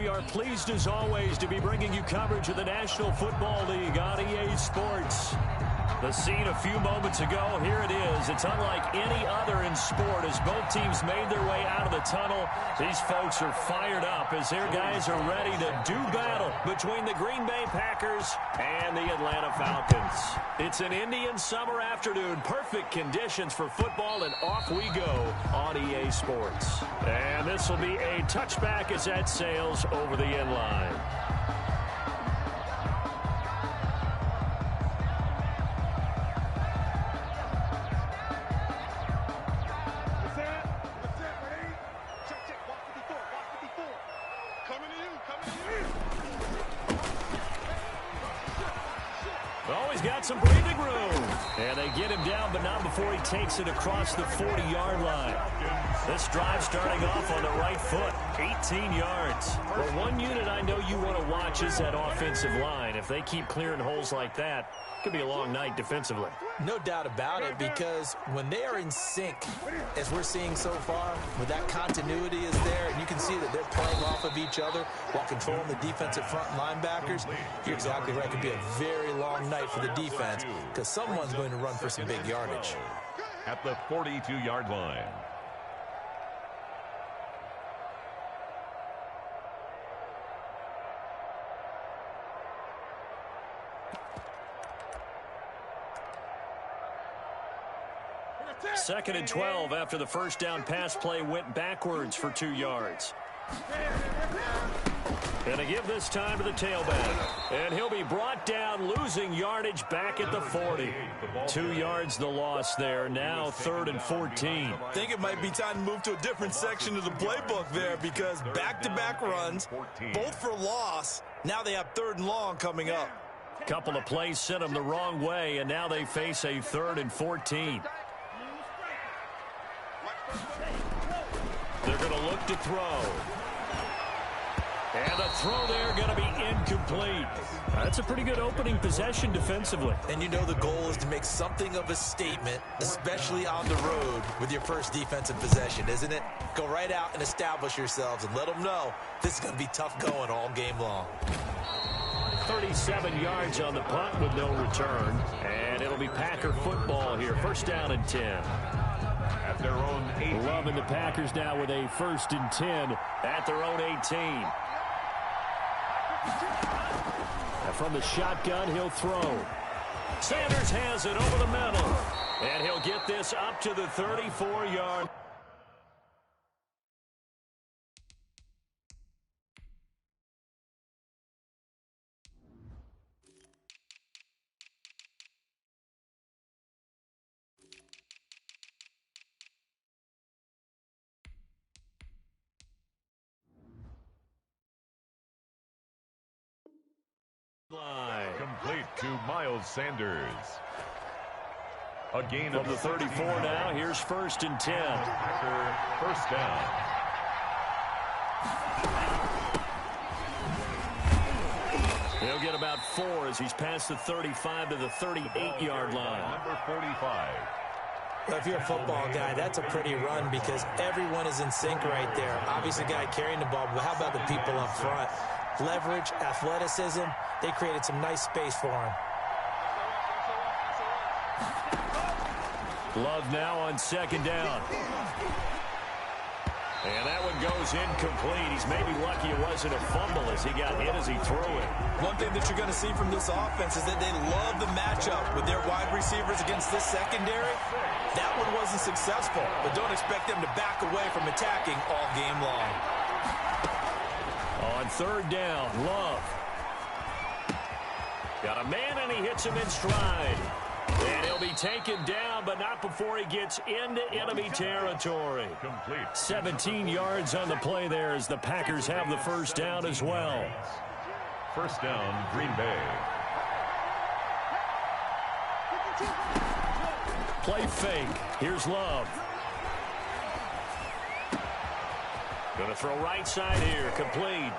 We are pleased as always to be bringing you coverage of the National Football League on EA Sports. The scene a few moments ago, here it is. It's unlike any other in sport as both teams made their way out of the tunnel. These folks are fired up as their guys are ready to do battle between the Green Bay Packers and the Atlanta Falcons. It's an Indian summer afternoon. Perfect conditions for football, and off we go on EA Sports. And this will be a touchback as that sails over the end line. Some breathing room. And they get him down, but not before he takes it across the 40-yard line. This drive starting off on the right foot, 18 yards. Well, one unit I know you want to watch is that offensive line. If they keep clearing holes like that, it could be a long night defensively. No doubt about it, because when they are in sync, as we're seeing so far, when that continuity is there, and you can see that they're playing off of each other while controlling the defensive front linebackers, you're exactly right. It could be a very long night for the defense because someone's going to run for some big yardage. At the 42-yard line. Second and 12 after the first down pass play went backwards for 2 yards. Going to give this time to the tailback. And he'll be brought down, losing yardage back at the 40. 2 yards the loss there. Now 3rd and 14. I think it might be time to move to a different section of the playbook there, because back-to-back runs, both for loss. Now they have 3rd and long coming up. Couple of plays sent them the wrong way, and now they face a 3rd and 14. They're going to look to throw. And the throw there going to be incomplete. That's a pretty good opening possession defensively. And you know the goal is to make something of a statement, especially on the road with your first defensive possession, isn't it? Go right out and establish yourselves and let them know this is going to be tough going all game long. 37 yards on the punt with no return. And it'll be Packer football here. First down and 10. At their own 18. Loving the Packers now with a 1st and 10 at their own 18. And from the shotgun, he'll throw. Sanders has it over the middle. And he'll get this up to the 34-yard. Complete to Miles Sanders. A gain from of the 34 now. Here's 1st and 10. First down. He'll get about 4 as he's past the 35 to the 38-yard line. Number 45. Well, if you're a football guy, that's a pretty run because everyone is in sync right there. Obviously, the guy carrying the ball, but how about the people up front? Leverage, athleticism, they created some nice space for him. Love now on 2nd down. And that one goes incomplete. He's maybe lucky it wasn't a fumble as he got hit as he threw it. One thing that you're going to see from this offense is that they love the matchup with their wide receivers against this secondary. That one wasn't successful, but don't expect them to back away from attacking all game long. On 3rd down, Love. Got a man, and he hits him in stride. And he'll be taken down, but not before he gets into enemy territory. Complete. 17 yards on the play there as the Packers have the 1st down as well. First down, Green Bay. Play fake. Here's Love. Going to throw right side here. Complete.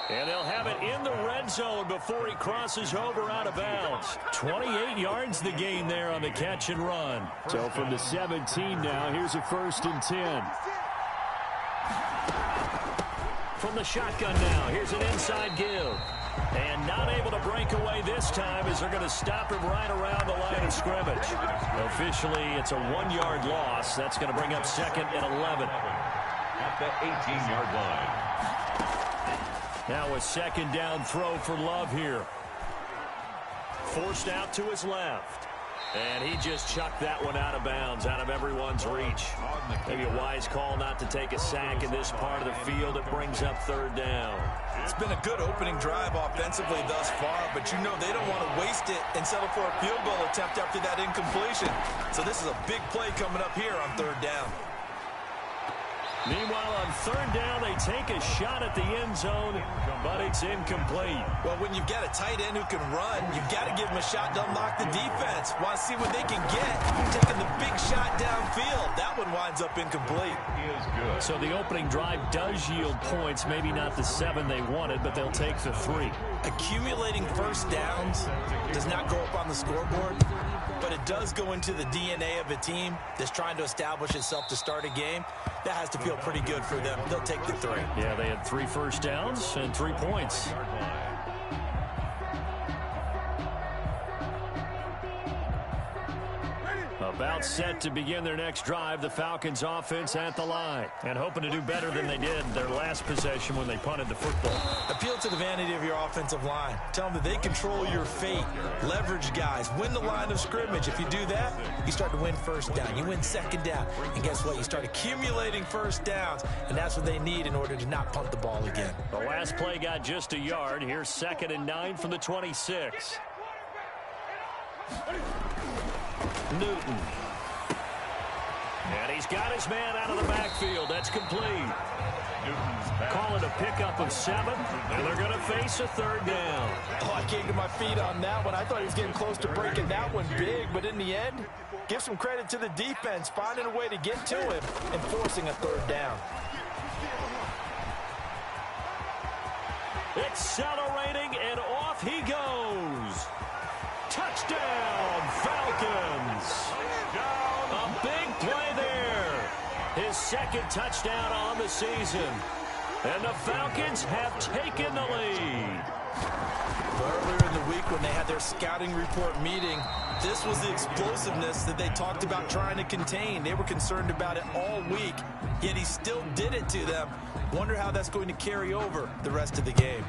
And they'll have it in the red zone before he crosses over out of bounds. 28 yards the gain there on the catch and run. So from the 17 now, here's a 1st and 10. from the shotgun now. Here's an inside give. And not able to break away this time as they're going to stop him right around the line of scrimmage. Officially, it's a 1-yard loss. That's going to bring up 2nd and 11. At the 18-yard line. Now a 2nd down throw for Love here. Forced out to his left. And he just chucked that one out of bounds, out of everyone's reach. Maybe a wise call not to take a sack in this part of the field. It brings up 3rd down. It's been a good opening drive offensively thus far, but you know they don't want to waste it and settle for a field goal attempt after that incompletion. So this is a big play coming up here on 3rd down. Meanwhile, on 3rd down, they take a shot at the end zone, but it's incomplete. Well, when you've got a tight end who can run, you've got to give him a shot to unlock the defense. Want to see what they can get. Taking the big shot downfield. That one winds up incomplete. He is good. So the opening drive does yield points, maybe not the 7 they wanted, but they'll take the 3. Accumulating first downs does not go up on the scoreboard, but it does go into the DNA of a team that's trying to establish itself to start a game. That has to feel pretty good for them. They'll take the 3. Yeah, they had 3 first downs and 3 points. About set to begin their next drive, the Falcons offense at the line. And hoping to do better than they did their last possession when they punted the football. Appeal to the vanity of your offensive line. Tell them that they control your fate. Leverage guys. Win the line of scrimmage. If you do that, you start to win first down. You win 2nd down. And guess what? You start accumulating first downs. And that's what they need in order to not punt the ball again. The last play got just a yard. Here's 2nd and 9 from the 26. Newton. And he's got his man out of the backfield. That's complete. Call it a pickup of 7, and they're going to face a 3rd down. Oh, I came to my feet on that one. I thought he was getting close to breaking that one big, but in the end, give some credit to the defense, finding a way to get to him and forcing a 3rd down. Accelerating, and off he goes. Touchdown, Falcons. A big play there. His 2nd touchdown on the season. And the Falcons have taken the lead. Earlier in the week when they had their scouting report meeting, this was the explosiveness that they talked about trying to contain. They were concerned about it all week, yet he still did it to them. Wonder how that's going to carry over the rest of the game.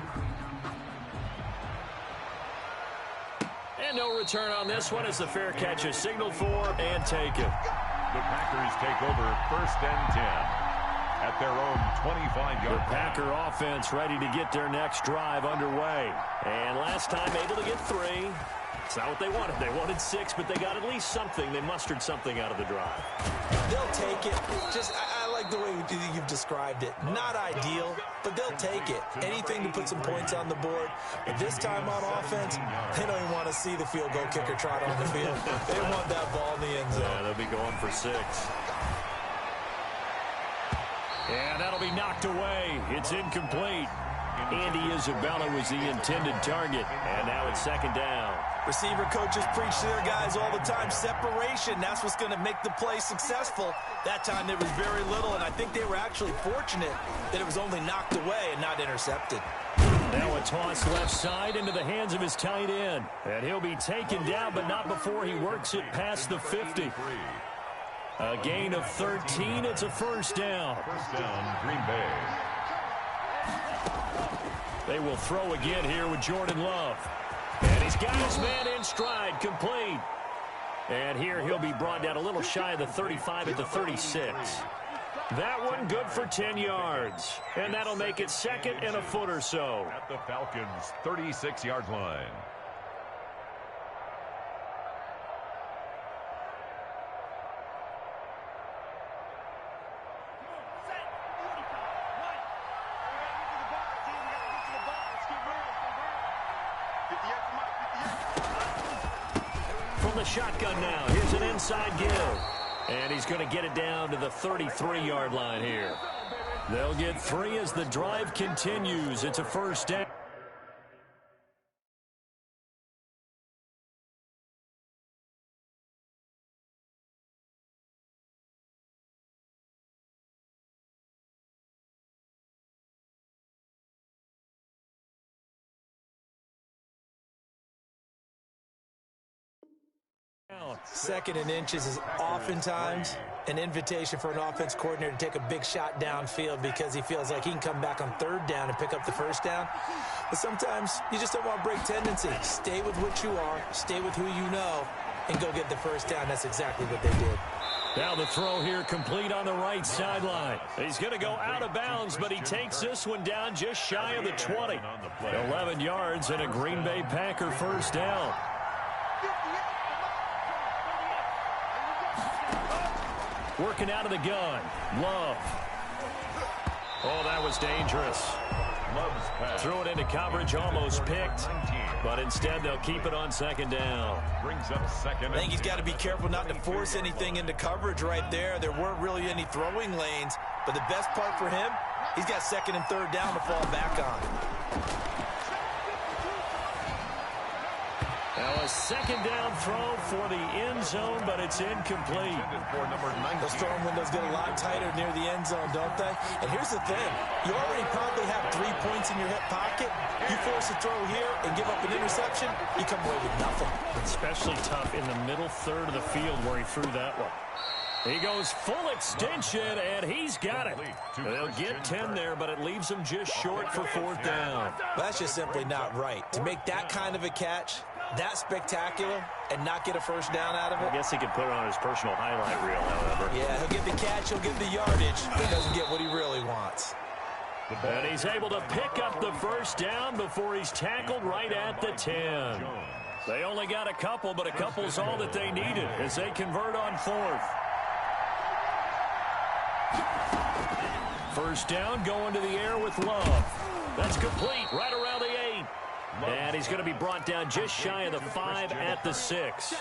And no return on this one as the fair catch is signaled for and taken. The Packers take over 1st and 10 at their own 25-yard line. The Packer offense ready to get their next drive underway. And last time able to get 3. It's not what they wanted. They wanted 6, but they got at least something. They mustered something out of the drive. They'll take it. I like the way you've described it. Not ideal, but they'll take it. Anything to put some points on the board. But this time on offense, they don't even want to see the field goal kicker trot on the field. They want that ball in the end zone. Yeah, they'll be going for 6. And that'll be knocked away. It's incomplete. Andy Isabella was the intended target. And now it's 2nd down. Receiver coaches preach to their guys all the time. Separation, that's what's going to make the play successful. That time there was very little, and I think they were actually fortunate that it was only knocked away and not intercepted. Now a toss left side into the hands of his tight end. And he'll be taken down, but not before he works it past the 50. A gain of 13. It's a 1st down. 1st down, Green Bay. They will throw again here with Jordan Love. And he's got his man in stride, complete. And here he'll be brought down a little shy of the 35 at the 36. That one good for 10 yards. And that'll make it 2nd and a foot or so. At the Falcons' 36-yard line. From the shotgun now, here's an inside give. And he's going to get it down to the 33-yard line here. They'll get 3 as the drive continues. It's a 1st down. Second and inches is oftentimes an invitation for an offense coordinator to take a big shot downfield because he feels like he can come back on third down and pick up the first down. But sometimes you just don't want to break tendency. Stay with what you are, stay with who you know, and go get the first down. That's exactly what they did. Now the throw here complete on the right sideline. He's going to go out of bounds, but he takes this one down just shy of the 20. 11 yards and a Green Bay Packer first down. Working out of the gun. Love. Oh, that was dangerous. Threw it into coverage, almost picked. But instead, they'll keep it on second down. Brings up second. I think he's got to be careful not to force anything into coverage right there. There weren't really any throwing lanes. But the best part for him, he's got second and third down to fall back on. Now a second down throw for the end zone, but it's incomplete. Those throwing windows get a lot tighter near the end zone, don't they? And here's the thing. You already probably have 3 points in your hip pocket. You force a throw here and give up an interception, you come away with nothing. Especially tough in the middle third of the field where he threw that one. He goes full extension, and he's got it. They'll get 10 there, but it leaves him just short for fourth down. That's just simply not right. To make that kind of a catch, that spectacular, and not get a first down out of it. I guess he could put it on his personal highlight reel, however. Yeah, he'll get the catch, he'll get the yardage, but doesn't get what he really wants. And he's able to pick up the first down before he's tackled right at the 10. They only got a couple, but a couple's all that they needed as they convert on fourth. First down, going to the air with Love. That's complete, right around the 8. And he's going to be brought down just shy of the 5 at the 6.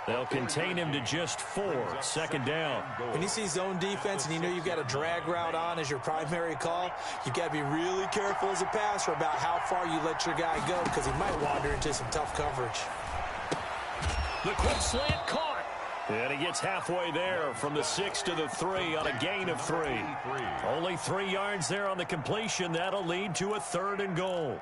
They'll contain him to just 4. Second down. When you see zone defense and you know you've got a drag route on as your primary call, you've got to be really careful as a passer about how far you let your guy go because he might wander into some tough coverage. The quick slant caught. And he gets halfway there from the 6 to the 3 on a gain of 3. Only 3 yards there on the completion. That'll lead to a 3rd and goal.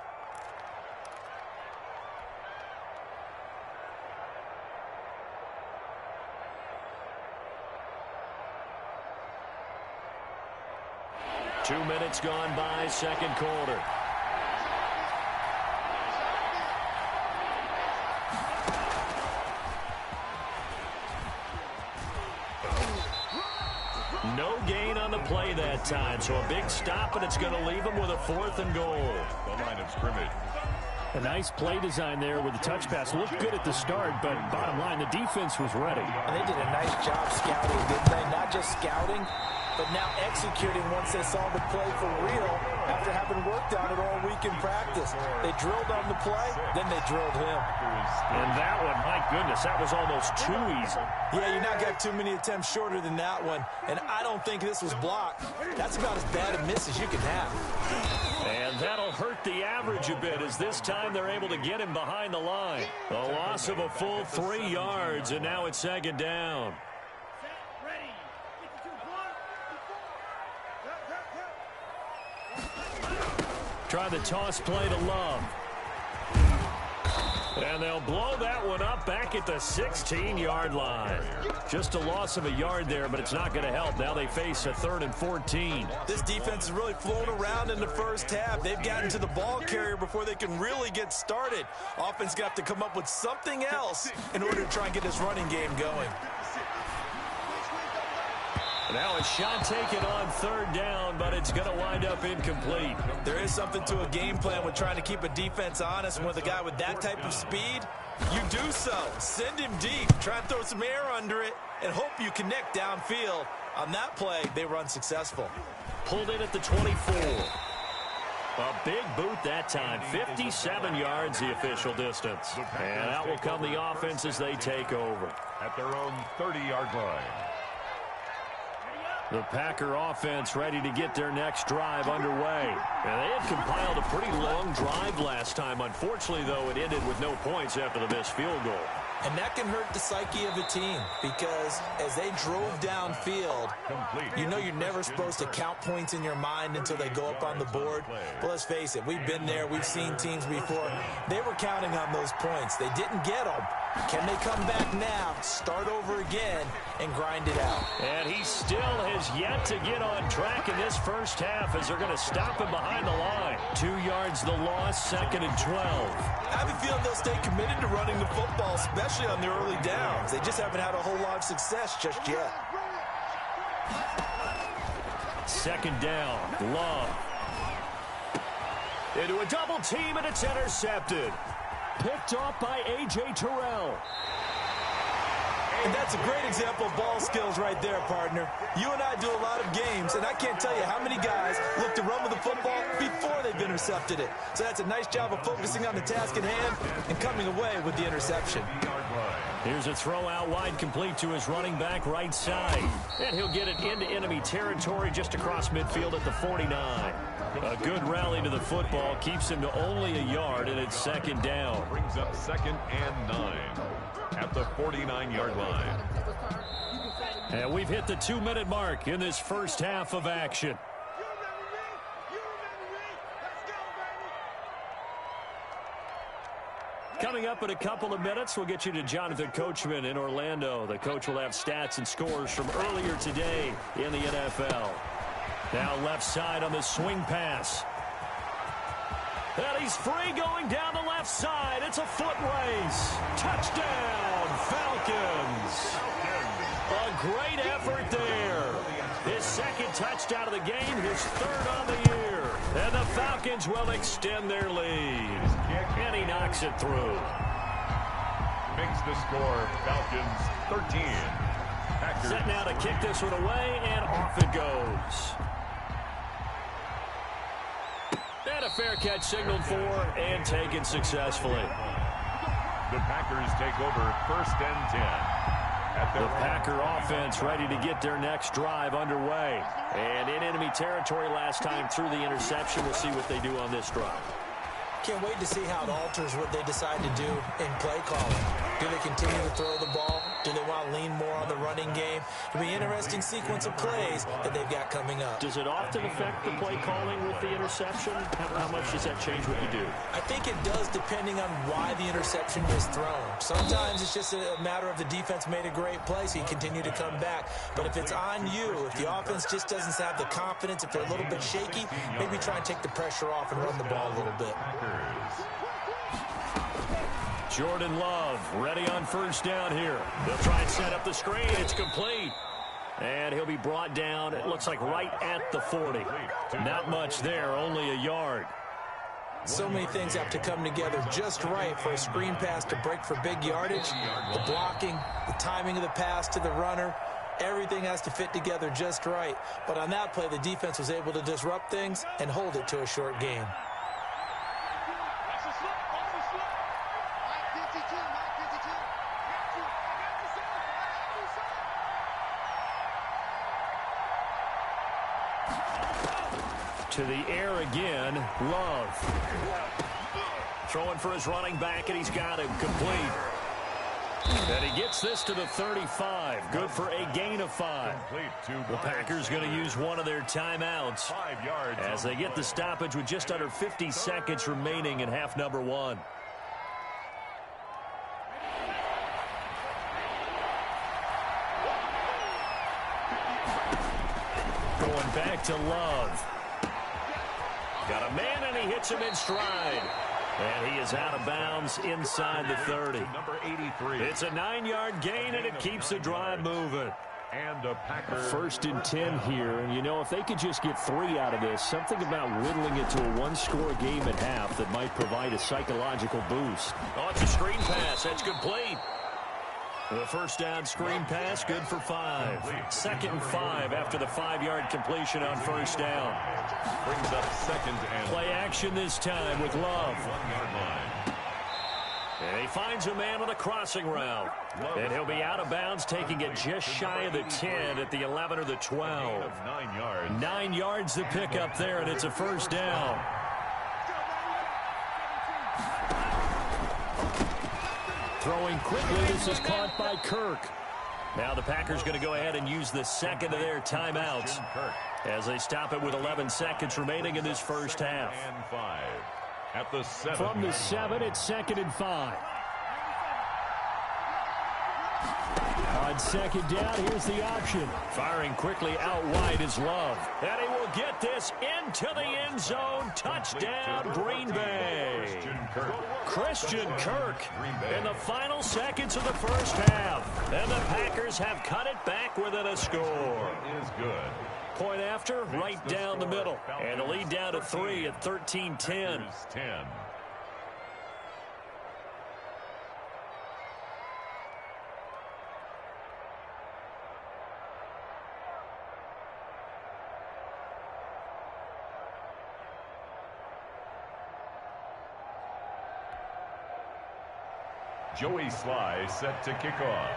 Two minutes gone by, second quarter. No gain on the play that time, so a big stop, and it's going to leave him with a 4th and goal. The line of scrimmage. A nice play design there with the touch pass. Looked good at the start, but bottom line, the defense was ready. And they did a nice job scouting, didn't they? Not just scouting, but now executing once they saw the play for real after having worked on it all week in practice. They drilled on the play, then they drilled him. And that one, my goodness, that was almost too easy. Yeah, you're not got too many attempts shorter than that one, and I don't think this was blocked. That's about as bad a miss as you can have. And that'll hurt the average a bit as this time they're able to get him behind the line. A loss of a full 3 yards, and now it's second down. Try the toss play to Love. And they'll blow that one up back at the 16-yard line. Just a loss of a yard there, but it's not going to help. Now they face a 3rd and 14. This defense has really flown around in the first half. They've gotten to the ball carrier before they can really get started. Offense got to come up with something else in order to try and get this running game going. Now a shot taken on 3rd down, but it's going to wind up incomplete. There is something to a game plan with trying to keep a defense honest. And with a guy with that type of speed, you do so. Send him deep. Try and throw some air under it and hope you connect downfield. On that play, they were unsuccessful. Pulled in at the 24. A big boot that time. 57 yards the official distance. And out will come the offense as they take over. At their own 30-yard line. The Packer offense ready to get their next drive underway. And they had compiled a pretty long drive last time. Unfortunately, though, it ended with no points after the missed field goal. And that can hurt the psyche of a team because as they drove downfield, you know you're never supposed to count points in your mind until they go up on the board. But let's face it, we've been there. We've seen teams before. They were counting on those points. They didn't get them. Can they come back now, start over again, and grind it out? And he still has yet to get on track in this first half as they're going to stop him behind the line. 2 yards the loss, 2nd and 12. I have a feeling they'll stay committed to running the football, especially on the early downs. They just haven't had a whole lot of success just yet. 2nd down, Love. Into a double team, and it's intercepted. Picked off by A.J. Terrell. And that's a great example of ball skills right there, partner. You and I do a lot of games, and I can't tell you how many guys look to run with the football before they've intercepted it. So that's a nice job of focusing on the task at hand and coming away with the interception. Here's a throw out wide, complete to his running back right side. And he'll get it into enemy territory just across midfield at the 49. A good rally to the football keeps him to only a yard, and it's 2nd down. Brings up 2nd and 9 at the 49-yard line. And we've hit the 2-minute mark in this first half of action. Coming up in a couple of minutes, we'll get you to Jonathan Coachman in Orlando. The coach will have stats and scores from earlier today in the NFL. Now left side on the swing pass. And he's free going down the left side. It's a foot race. Touchdown, Falcons. A great effort there. His 2nd touchdown of the game, his 3rd on the year. And the Falcons will extend their lead. And he knocks it through. Makes the score Falcons 13. Packers. Set now to kick this one away, and off it goes. And a fair catch signaled for and taken successfully. The Packers take over 1st and 10. The Packer offense ready to get their next drive underway. And in enemy territory last time through the interception. We'll see what they do on this drive. Can't wait to see how it alters what they decide to do in play calling. Do they continue to throw the ball? Do they want to lean more on the running game? It'll be an interesting sequence of plays that they've got coming up. Does it often affect the play calling with the interception? How much does that change what you do? I think it does depending on why the interception was thrown. Sometimes it's just a matter of the defense made a great play, so you continue to come back. But if it's on you, if the offense just doesn't have the confidence, if they're a little bit shaky, maybe try and take the pressure off and run the ball a little bit. Jordan Love ready on 1st down here. They'll try and set up the screen. It's complete. And he'll be brought down, it looks like right at the 40. Not much there, only a yard. So many things have to come together just right for a screen pass to break for big yardage. The blocking, the timing of the pass to the runner, everything has to fit together just right. But on that play, the defense was able to disrupt things and hold it to a short gain. To the air again, Love. Throwing for his running back, and he's got him complete. And he gets this to the 35. Good for a gain of 5. The Packers going to use one of their timeouts 5 yards as they get the stoppage with just under 50 seconds remaining in half number 1. Going back to Love. Got a man, and he hits him in stride. And he is out of bounds inside the 30. Number 83. It's a 9-yard gain, and it keeps the drive moving. And a Packer. 1st and 10 here. And, you know, if they could just get 3 out of this, something about whittling it to a 1-score game at half that might provide a psychological boost. Oh, it's a screen pass. That's complete. The 1st down screen pass, good for 5. 2nd and 5 after the 5-yard completion on 1st down. Brings up 2nd and play action this time with Love. 1-yard line. And he finds a man on the crossing route. And he'll be out of bounds, taking it just shy of the 10 at the 11 or the 12. 9 yards. 9 yards to pick up there, and it's a 1st down. Throwing quickly. This is caught by Kirk. Now the Packers going to go ahead and use the second of their timeouts as they stop it with 11 seconds remaining in this first half. And 5 at the 7. From the 7, it's 2nd and 5. On second down, here's the option. Firing quickly out wide is Love. And he will get this into the end zone. Touchdown, Green Bay. Christian Kirk in the final seconds of the first half. And the Packers have cut it back within a score. Is good. Point after, right down the middle. And the lead down to 3 at 13-10. 10. Joey Sly set to kick off.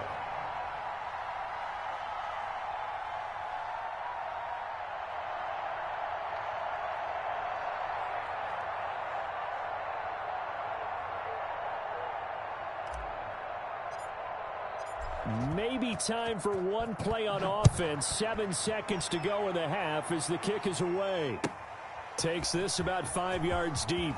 Maybe time for one play on offense. 7 seconds to go in the half as the kick is away. Takes this about 5 yards deep.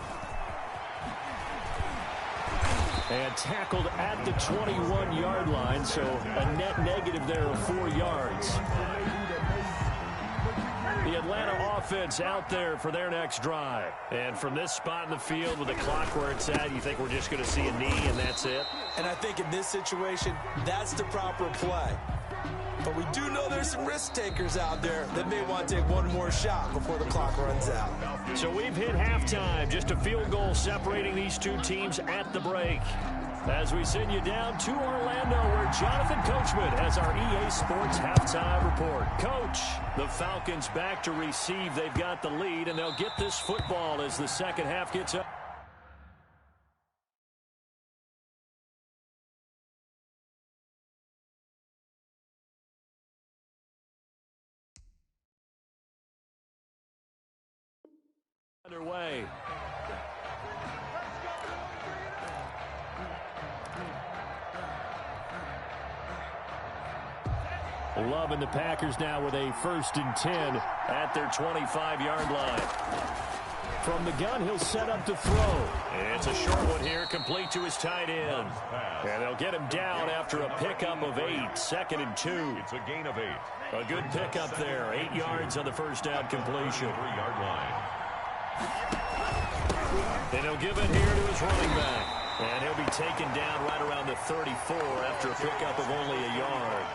And tackled at the 21-yard line, so a net negative there of 4 yards. The Atlanta offense out there for their next drive. And from this spot in the field with the clock where it's at, you think we're just going to see a knee and that's it? And I think in this situation, that's the proper play. But we do know there's some risk takers out there that may want to take one more shot before the clock runs out. So we've hit halftime. Just a field goal separating these two teams at the break. As we send you down to Orlando, where Jonathan Coachman has our EA Sports halftime report. Coach, the Falcons back to receive. They've got the lead, and they'll get this football as the second half gets up. Underway. Love and the Packers now with a 1st and 10 at their 25-yard line. From the gun, he'll set up to throw. It's a short one here, complete to his tight end. And they'll get him down after a pickup of 8, 2nd and 2. It's a gain of 8. A good pickup there, 8 yards on the first down completion. 3-yard line. And he'll give it here to his running back. And he'll be taken down right around the 34 after a pickup of only a yard.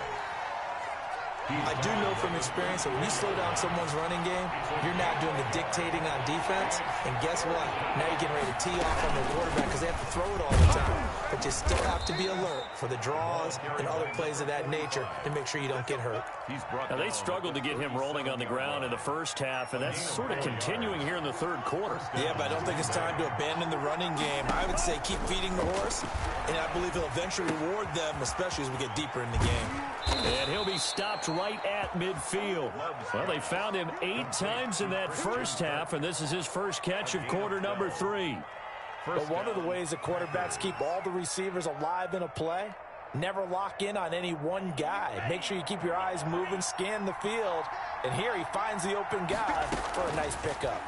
I do know from experience that when you slow down someone's running game, you're not doing the dictating on defense. And guess what? Now you're getting ready to tee off on their quarterback because they have to throw it all the time. But you still have to be alert for the draws and other plays of that nature to make sure you don't get hurt. Now, they struggled to get him rolling on the ground in the first half, and that's sort of continuing here in the third quarter. Yeah, but I don't think it's time to abandon the running game. I would say keep feeding the horse, and I believe he'll eventually reward them, especially as we get deeper in the game. And he'll be stopped right at midfield. Well, they found him 8 times in that first half, and this is his first catch of quarter number 3. But one of the ways that quarterbacks keep all the receivers alive in a play, never lock in on any one guy. Make sure you keep your eyes moving, scan the field, and here he finds the open guy for a nice pickup.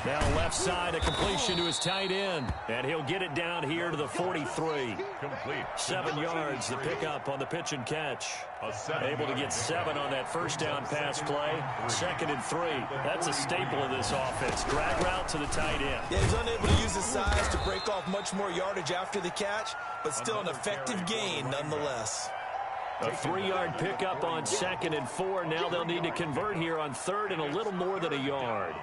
Now left side, a completion to his tight end. And he'll get it down here to the 43. Complete. 7 yards, the pickup on the pitch and catch. Able to get 7 on that first down pass play. 2nd and 3. That's a staple of this offense. Drag route to the tight end. Yeah, he's unable to use his size to break off much more yardage after the catch, but still an effective gain nonetheless. A 3-yard pickup on 2nd and 4. Now they'll need to convert here on 3rd and a little more than a yard.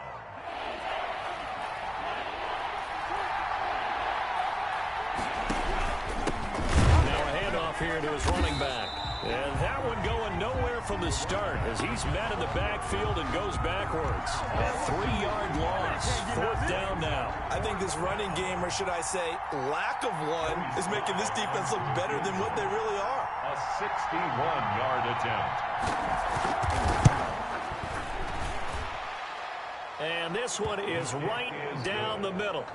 Here to his running back. And that one going nowhere from the start as he's met in the backfield and goes backwards. A 3-yard loss. 4th down now. I think this running game, or should I say lack of one, is making this defense look better than what they really are. A 61-yard attempt. And this one is right down the middle.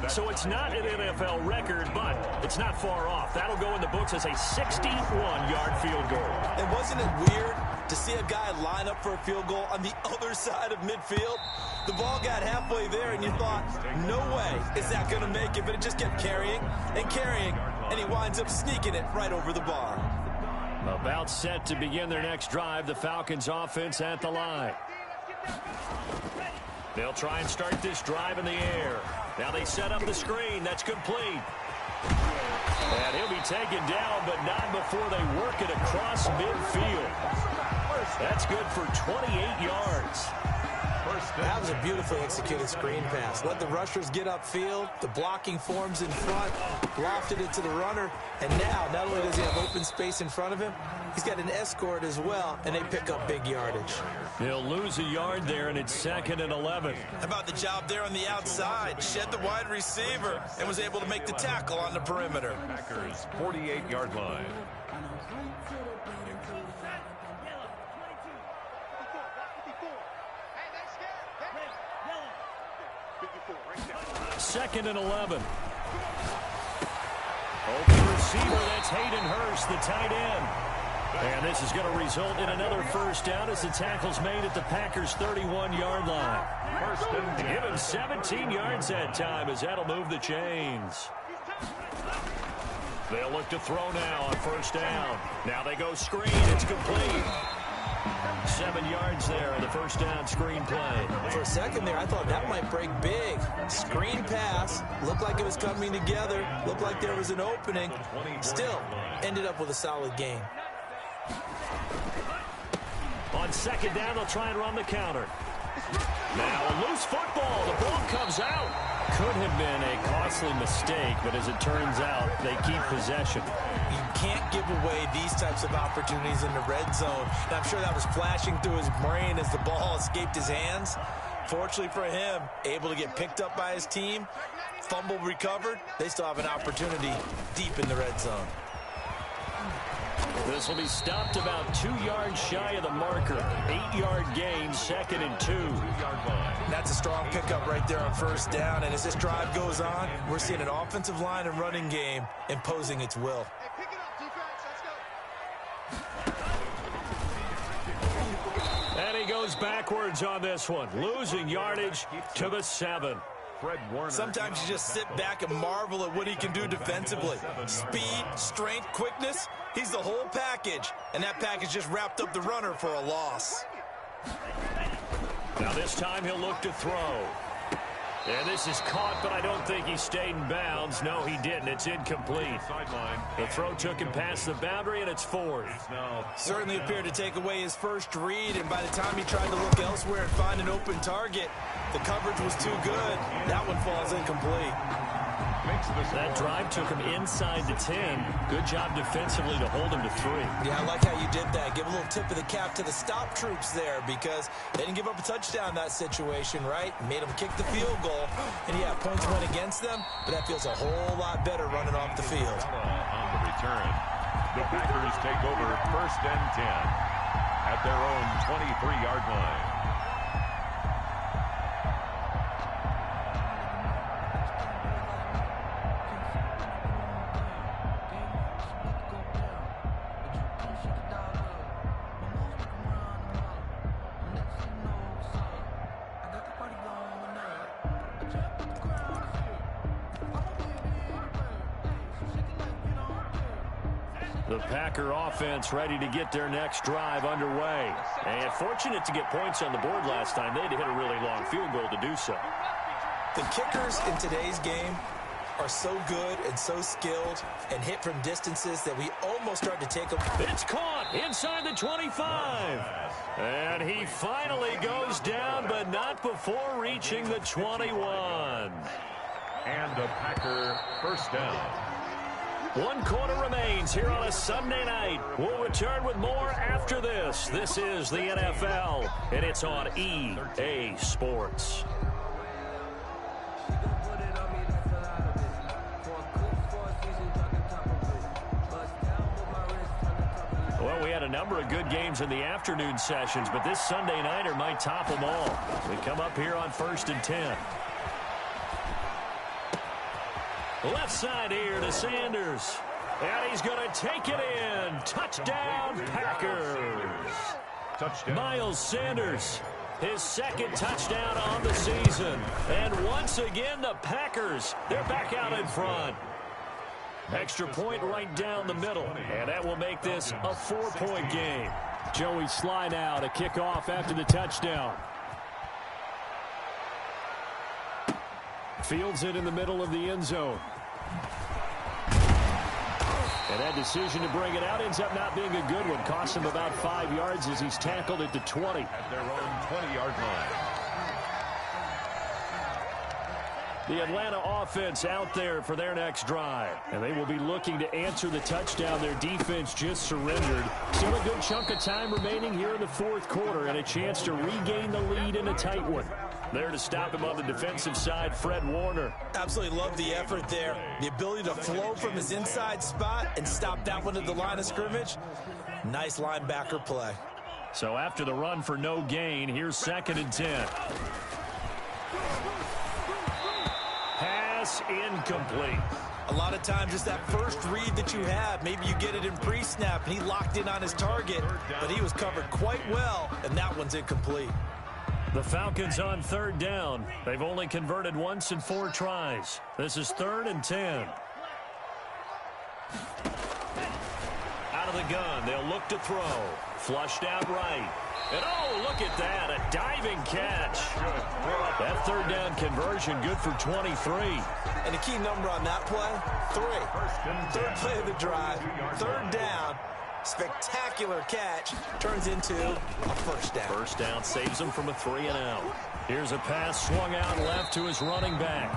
So it's not an NFL record, but it's not far off. That'll go in the books as a 61-yard field goal. And wasn't it weird to see a guy line up for a field goal on the other side of midfield? The ball got halfway there, and you thought, no way is that going to make it, but it just kept carrying and carrying, and he winds up sneaking it right over the bar. About set to begin their next drive, the Falcons offense at the line. They'll try and start this drive in the air. Now they set up the screen. That's complete. And he'll be taken down, but not before they work it across midfield. That's good for 28 yards. That was a beautifully executed screen pass. Let the rushers get upfield. The blocking forms in front. Lofted it to the runner. And now, not only does he have open space in front of him, he's got an escort as well, and they pick up big yardage. They'll lose a yard there, and it's 2nd and 11. How about the job there on the outside? Shed the wide receiver and was able to make the tackle on the perimeter. Packers 48-yard line. Second and 11. Open receiver, that's Hayden Hurst, the tight end. And this is going to result in another first down as the tackle's made at the Packers' 31-yard line. First and 10. Give him 17 yards that time as that'll move the chains. They'll look to throw now on first down. Now they go screen. It's complete. 7 yards there on the first down screen play. For a second there, I thought that might break big. Screen pass. Looked like it was coming together. Looked like there was an opening. Still, ended up with a solid game. On second down, they'll try and run the counter. Now a loose football. The ball comes out. Could have been a costly mistake, but as it turns out, they keep possession. You can't give away these types of opportunities in the red zone. And I'm sure that was flashing through his brain as the ball escaped his hands. Fortunately for him, able to get picked up by his team, fumble recovered. They still have an opportunity deep in the red zone. This will be stopped about 2 yards shy of the marker. 8-yard gain, 2nd and 2. That's a strong pickup right there on first down. And as this drive goes on, we're seeing an offensive line and running game imposing its will. And he goes backwards on this one, losing yardage to the 7. Sometimes you just sit back and marvel at what he can do defensively. Speed, strength, quickness, he's the whole package. And that package just wrapped up the runner for a loss. Now this time he'll look to throw. And this is caught, but I don't think he stayed in bounds. No, he didn't. It's incomplete. The throw took him past the boundary, and it's 4th. Certainly appeared to take away his first read, and by the time he tried to look elsewhere and find an open target, the coverage was too good. That one falls incomplete. That drive took him inside the 10. Good job defensively to hold him to 3. Yeah, I like how you did that. Give a little tip of the cap to the stop troops there because they didn't give up a touchdown in that situation, right? Made them kick the field goal. And, yeah, points went against them, but that feels a whole lot better running off the field. On the return, the Packers take over first and 10 at their own 23-yard line. The Packer offense ready to get their next drive underway. And fortunate to get points on the board last time. They had to hit a really long field goal to do so. The kickers in today's game are so good and so skilled and hit from distances that we almost start to take them. It's caught inside the 25. And he finally goes down, but not before reaching the 21. And a Packer first down. 1 quarter remains here on a Sunday night. We'll return with more after this. This is the NFL, and it's on EA Sports. Well, we had a number of good games in the afternoon sessions, but this Sunday nighter might top them all. We come up here on 1st and 10. Left side here to Sanders. And he's going to take it in. Touchdown, Packers. Touchdown. Miles Sanders, his second touchdown on the season. And once again, the Packers, they're back out in front. Extra point right down the middle. And that will make this a 4-point game. Joey Sly now to kick off after the touchdown. Fields it in the middle of the end zone. And that decision to bring it out ends up not being a good one. Costs him about 5 yards as he's tackled at the 20. At their own 20-yard line. The Atlanta offense out there for their next drive. And they will be looking to answer the touchdown their defense just surrendered. Still a good chunk of time remaining here in the fourth quarter and a chance to regain the lead in a tight one. There to stop him on the defensive side, Fred Warner. Absolutely love the effort there. The ability to flow from his inside spot and stop that one at the line of scrimmage. Nice linebacker play. So after the run for no gain, here's 2nd and 10. Pass incomplete. A lot of times it's that first read that you have. Maybe you get it in pre-snap and he locked in on his target, but he was covered quite well, and that one's incomplete. The Falcons on 3rd down. They've only converted once in 4 tries. This is 3rd and 10. Out of the gun, they'll look to throw. Flushed out right. And oh, look at that, a diving catch. That 3rd down conversion good for 23. And the key number on that play, 3. 3rd play of the drive, 3rd down. Spectacular catch turns into a first down. First down saves him from a 3-and-out. Here's a pass swung out left to his running back.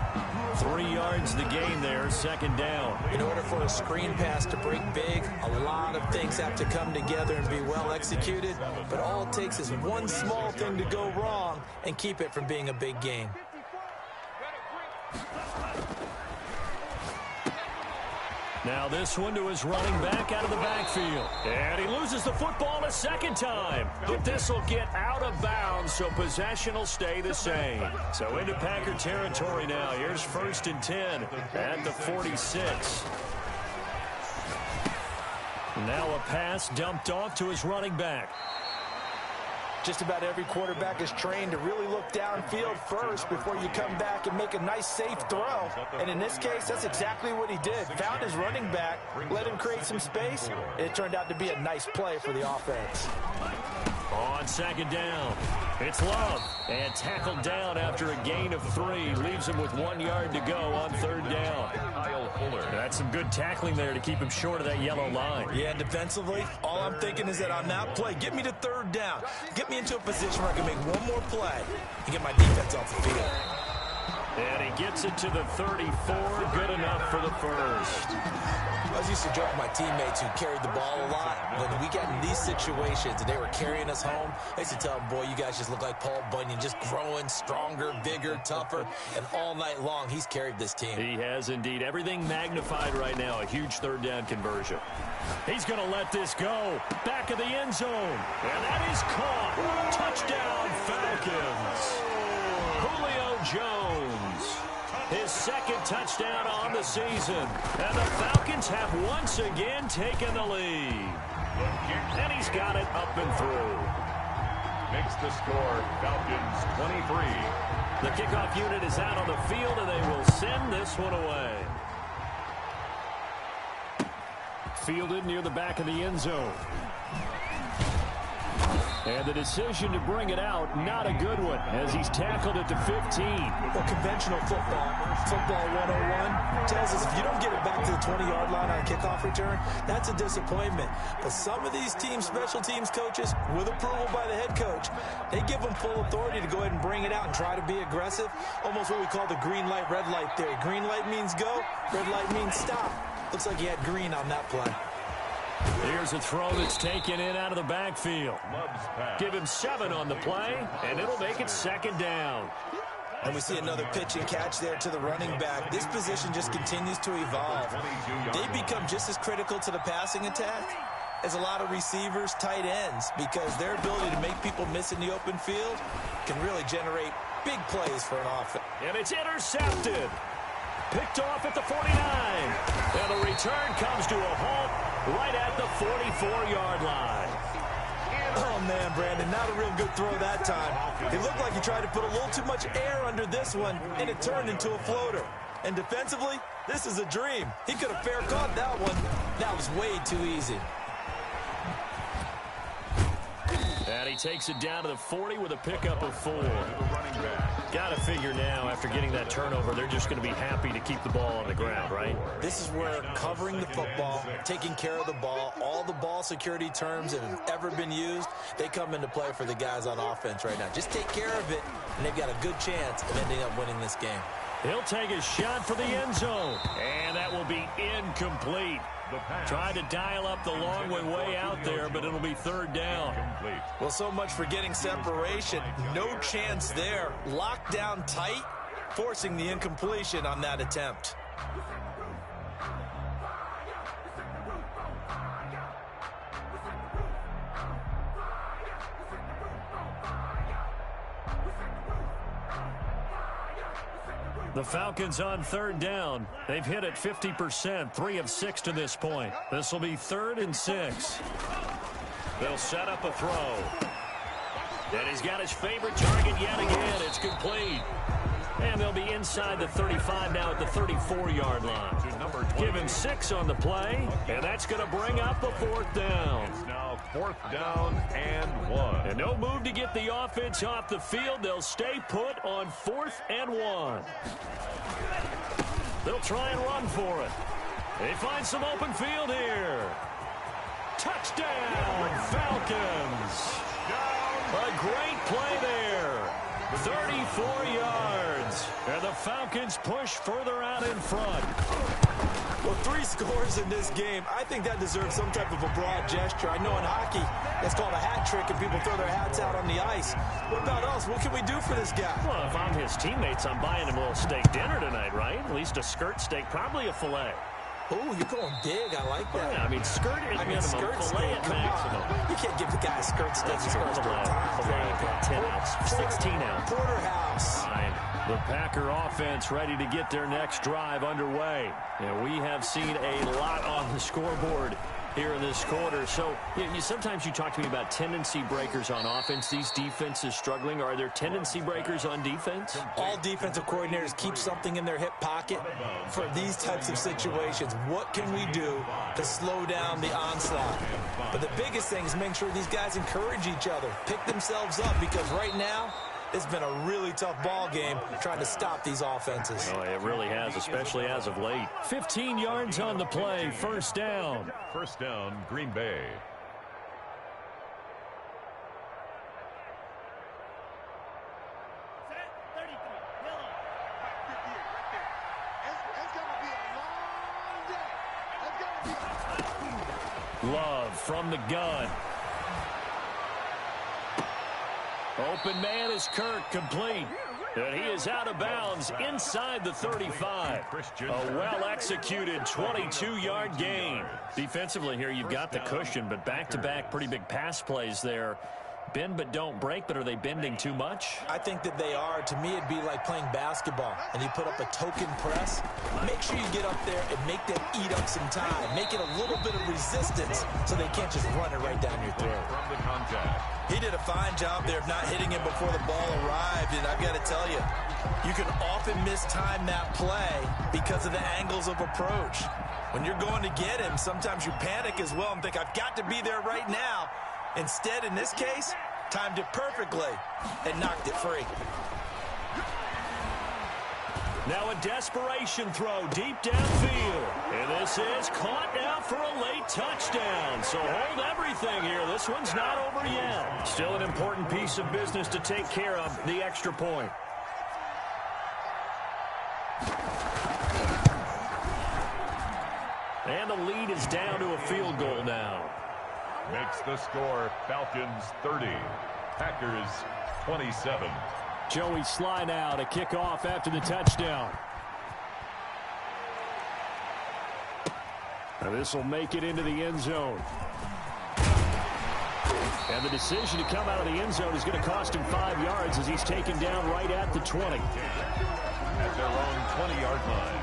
3 yards the gain there, 2nd down. In order for a screen pass to break big, a lot of things have to come together and be well executed. But all it takes is one small thing to go wrong and keep it from being a big gain. Now this one to his running back out of the backfield. And he loses the football a 2nd time. But this will get out of bounds, so possession will stay the same. So into Packer territory now. Here's 1st and 10 at the 46. Now a pass dumped off to his running back. Just about every quarterback is trained to really look downfield first before you come back and make a nice, safe throw. And in this case, that's exactly what he did. Found his running back, let him create some space, and it turned out to be a nice play for the offense. On 2nd down, it's Love. And tackled down after a gain of 3. Leaves him with 1 yard to go on 3rd down. That's some good tackling there to keep him short of that yellow line. Yeah, defensively, all I'm thinking is that on that play, get me to 3rd down. Get me into a position where I can make one more play and get my defense off the field. And he gets it to the 34. Good enough for the first. I was used to joke with my teammates who carried the ball a lot. When we got in these situations and they were carrying us home, I used to tell them, boy, you guys just look like Paul Bunyan, just growing stronger, bigger, tougher. And all night long, he's carried this team. He has indeed. Everything magnified right now. A huge 3rd down conversion. He's going to let this go. Back of the end zone. And that is caught. Touchdown, Falcons. Julio Jones. His 2nd touchdown on the season. And the Falcons have once again taken the lead. And he's got it up and through. Makes the score Falcons 23. The kickoff unit is out on the field, and they will send this one away. Fielded near the back of the end zone. And the decision to bring it out, not a good one, as he's tackled at the 15. Well, conventional football 101, tells us if you don't get it back to the 20-yard line on a kickoff return, that's a disappointment. But some of these teams, special teams coaches, with approval by the head coach, they give them full authority to go ahead and bring it out and try to be aggressive. Almost what we call the green light, red light theory. Green light means go, red light means stop. Looks like he had green on that play. Here's a throw that's taken in out of the backfield. Give him 7 on the play, and it'll make it 2nd down. And we see another pitch and catch there to the running back. This position just continues to evolve. They become just as critical to the passing attack is a lot of receivers, tight ends, because their ability to make people miss in the open field can really generate big plays for an offense. And it's intercepted. Picked off at the 49. And the return comes to a halt right at the 44-yard line. Oh, man, Brandon, not a real good throw that time. It looked like he tried to put a little too much air under this one, and it turned into a floater. And defensively, this is a dream. He could have fair caught that one. That was way too easy. And he takes it down to the 40 with a pickup of 4. Got to figure now, after getting that turnover, they're just going to be happy to keep the ball on the ground, right? This is where covering the football, taking care of the ball, all the ball security terms that have ever been used, they come into play for the guys on offense right now. Just take care of it, and they've got a good chance of ending up winning this game. He'll take a shot for the end zone, and that will be incomplete. Tried to dial up the long way out there, but it'll be third down. Well, so much for getting separation. No chance there. Locked down tight, forcing the incompletion on that attempt. The Falcons on third down. They've hit it 50%, 3 of 6 to this point. This will be 3rd and 6. They'll set up a throw. And he's got his favorite target yet again. It's complete. And they'll be inside the 35 now at the 34-yard line. Given 6 on the play, and that's going to bring up a 4th down. It's now 4th down and 1. And no move to get the offense off the field. They'll stay put on 4th and 1. They'll try and run for it. They find some open field here. Touchdown, Falcons. A great play there. 34 yards. And the Falcons push further out in front. Well, 3 scores in this game. I think that deserves some type of a broad gesture. I know in hockey, that's called a hat trick, and people throw their hats out on the ice. What about us? What can we do for this guy? Well, if I'm his teammates, I'm buying him a little steak dinner tonight, right? At least a skirt steak, probably a filet. Oh, you're going big. I like that. Yeah, I mean, skirt at minimum, skirt filet steak. at maximum. You can't give the guy a skirt steak. He's going to start time. Filet, 10 ounce, 16 ounce. Porterhouse. Fine. The Packer offense ready to get their next drive underway. And we have seen a lot on the scoreboard here in this quarter. So sometimes you talk to me about tendency breakers on offense. These defenses struggling. Are there tendency breakers on defense? All defensive coordinators keep something in their hip pocket for these types of situations. What can we do to slow down the onslaught? But the biggest thing is make sure these guys encourage each other, pick themselves up, because right now it's been a really tough ball game trying to stop these offenses. Oh, it really has, especially as of late. 15 yards on the play, 1st down. 1st down, Green Bay. Love from the gun. Open man is Kirk, complete. And he is out of bounds inside the 35. A well-executed 22-yard gain. Defensively here, you've got the cushion, but back-to-back pretty big pass plays there. Bend but don't break, but are they bending too much? I think that they are. To me, it'd be like playing basketball, and you put up a token press. Make sure you get up there and make them eat up some time. Make it a little bit of resistance so they can't just run it right down your throat. From the contact. He did a fine job there of not hitting him before the ball arrived, and I've got to tell you, you can often mistime that play because of the angles of approach. When you're going to get him, sometimes you panic as well and think, I've got to be there right now. Instead, in this case, timed it perfectly and knocked it free. Now a desperation throw deep downfield. And this is caught now for a late touchdown. So hold everything here. This one's not over yet. Still an important piece of business to take care of, the extra point. And the lead is down to a field goal now. Makes the score Falcons 30, Packers 27. Joey Sly now to kick off after the touchdown. Now this will make it into the end zone. And the decision to come out of the end zone is going to cost him 5 yards as he's taken down right at the 20. At their own 20-yard line.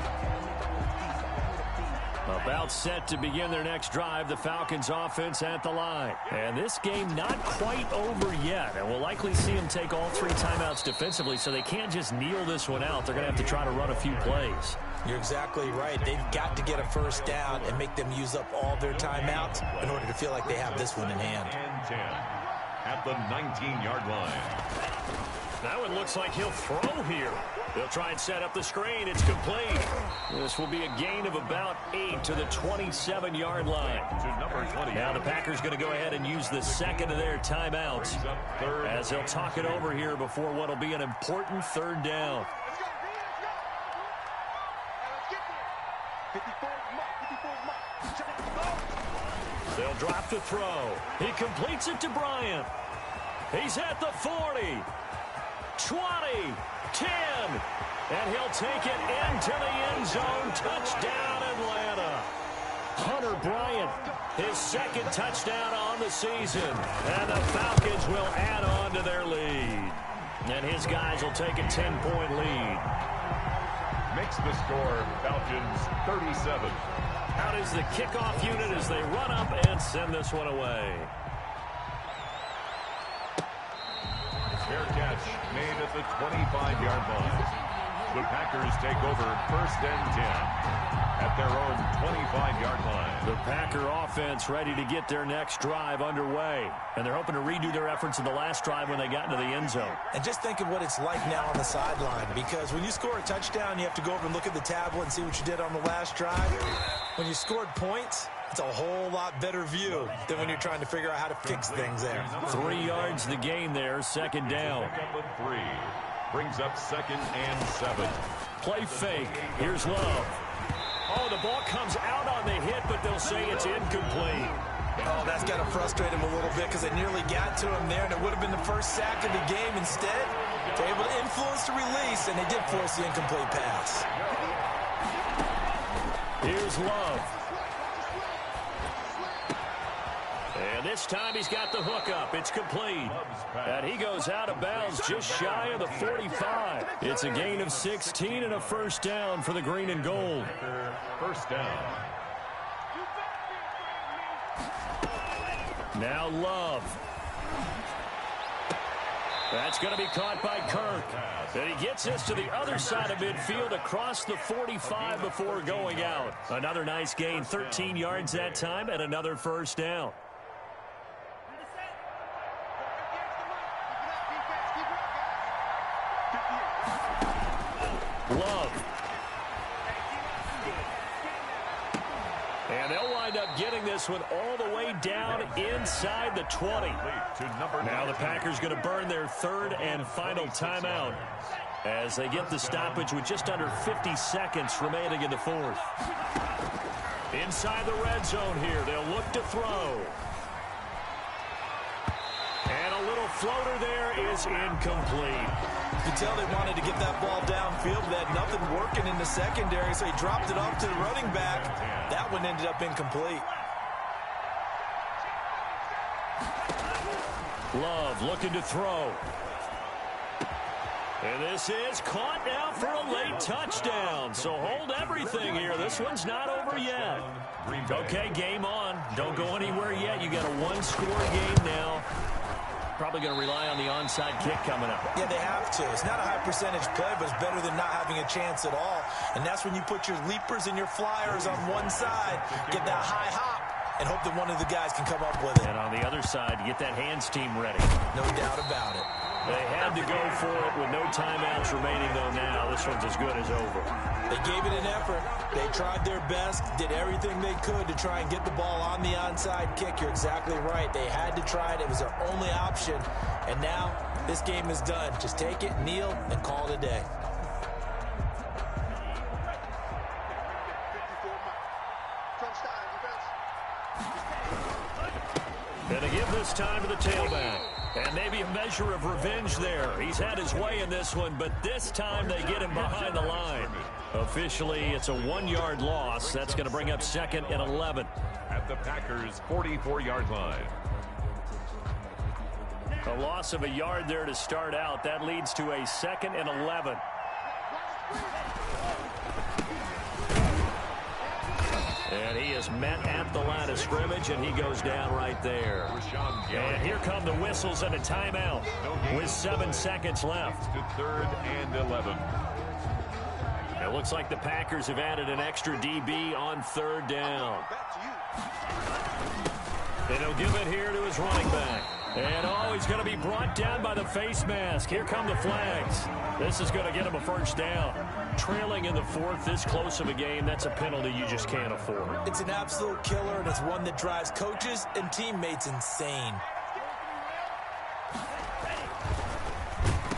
About set to begin their next drive, the Falcons offense at the line. And this game not quite over yet. And we'll likely see them take all 3 timeouts defensively, so they can't just kneel this one out. They're going to have to try to run a few plays. You're exactly right. They've got to get a first down and make them use up all their timeouts in order to feel like they have this one in hand. And 10 at the 19-yard line. That one looks like he'll throw here. They'll try and set up the screen. It's complete. This will be a gain of about 8 to the 27-yard line. To number 20. Now the Packers going to go ahead and use the second of their timeouts as they'll talk it over here before what will be an important third down. They'll drop the throw. He completes it to Bryant. He's at the 40, 20, 10, and he'll take it into the end zone. Touchdown, Atlanta. Hunter Bryant, his second touchdown on the season. And the Falcons will add on to their lead. And his guys will take a 10-point lead. Makes the score Falcons 37. Out is the kickoff unit as they run up and send this one away. Fair catch made at the 25-yard line. The Packers take over first and 10 at their own 25-yard line. The Packer offense ready to get their next drive underway. And they're hoping to redo their efforts in the last drive when they got into the end zone. And just think of what it's like now on the sideline, because when you score a touchdown, you have to go over and look at the tablet and see what you did on the last drive. When you scored points, it's a whole lot better view than when you're trying to figure out how to fix things there. 3 yards the gain there, second down. Second and 3. Brings up second and 7. Play fake. Here's Love. Oh, the ball comes out on the hit, but they'll say it's incomplete. Oh, that's got to frustrate him a little bit because they nearly got to him there, and it would have been the first sack of the game. Instead, they're able to influence the release, and they did force the incomplete pass. Here's Love. And this time he's got the hook up. It's complete. And he goes out of bounds just shy of the 45. It's a gain of 16 and a first down for the green and gold. First down. Now Love. That's going to be caught by Kirk. And he gets us to the other side of midfield across the 45 before going out. Another nice gain, 13 yards that time, and another first down. Love. And they'll wind up getting this one all the way down inside the 20. Now the Packers going to burn their third and final timeout as they get the stoppage with just under 50 seconds remaining in the fourth. Inside the red zone here, they'll look to throw. And a little floater there is incomplete. You could tell they wanted to get that ball downfield, but they had nothing working in the secondary, so he dropped it off to the running back. That one ended up incomplete. Love looking to throw. And this is caught now for a late touchdown. So hold everything here. This one's not over yet. Okay, game on. Don't go anywhere yet. You got a one-score game now. Probably going to rely on the onside kick coming up. Yeah, they have to. It's not a high percentage play, but it's better than not having a chance at all. And that's when you put your leapers and your flyers on one side, get that high hop, and hope that one of the guys can come up with it. And on the other side, get that hands team ready. No doubt about it. They had to go for it with no timeouts remaining, though, now. This one's as good as over. They gave it an effort. They tried their best, did everything they could to try and get the ball on the onside kick. You're exactly right. They had to try it. It was their only option. And now this game is done. Just take it, kneel, and call it a day. And to give this time to the tailback. And maybe a measure of revenge there. He's had his way in this one, but this time they get him behind the line. Officially, it's a 1-yard loss. That's going to bring up second and 11. At the Packers' 44-yard line. A loss of a yard there to start out. That leads to a 2nd and 11. And he is met at the line of scrimmage, and he goes down right there. And here come the whistles and a timeout with 7 seconds left. To 3rd and 11. It looks like the Packers have added an extra DB on 3rd down. And he'll give it here to his running back. And, oh, he's going to be brought down by the face mask. Here come the flags. This is going to get him a 1st down. Trailing in the 4th, this close of a game, that's a penalty you just can't afford. It's an absolute killer, and it's one that drives coaches and teammates insane.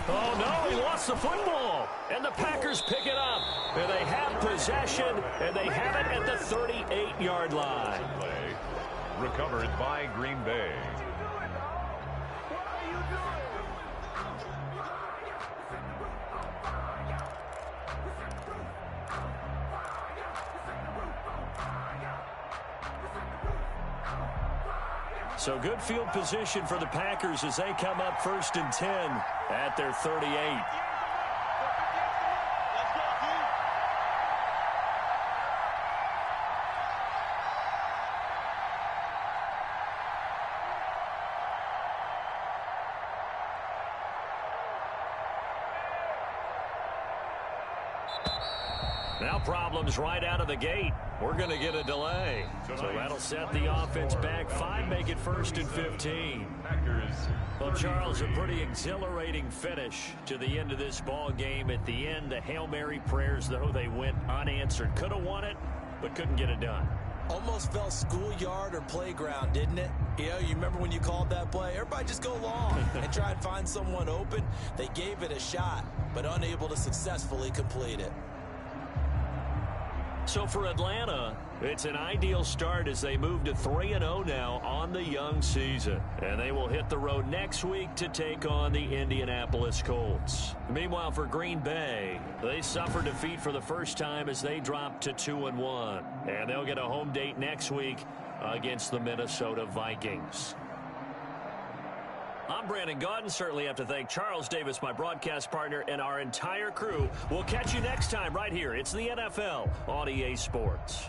Oh, no, he lost the football. And the Packers pick it up. And they have possession, and they have it at the 38-yard line. Recovered by Green Bay. So good field position for the Packers as they come up 1st and 10 at their 38. Now problems right out of the gate. We're going to get a delay. So that'll set the offense back 5, make it 1st and 15. Well, Charles, a pretty exhilarating finish to the end of this ball game. At the end, the Hail Mary prayers, though, they went unanswered. Could have won it, but couldn't get it done. Almost felt schoolyard or playground, didn't it? You remember when you called that play? Everybody just go long and try and find someone open. They gave it a shot, but unable to successfully complete it. So for Atlanta, it's an ideal start as they move to 3-0 now on the young season. And they will hit the road next week to take on the Indianapolis Colts. Meanwhile, for Green Bay, they suffer defeat for the first time as they drop to 2-1. And they'll get a home date next week against the Minnesota Vikings. I'm Brandon Gaudin. Certainly have to thank Charles Davis, my broadcast partner, and our entire crew. We'll catch you next time right here. It's the NFL on EA Sports.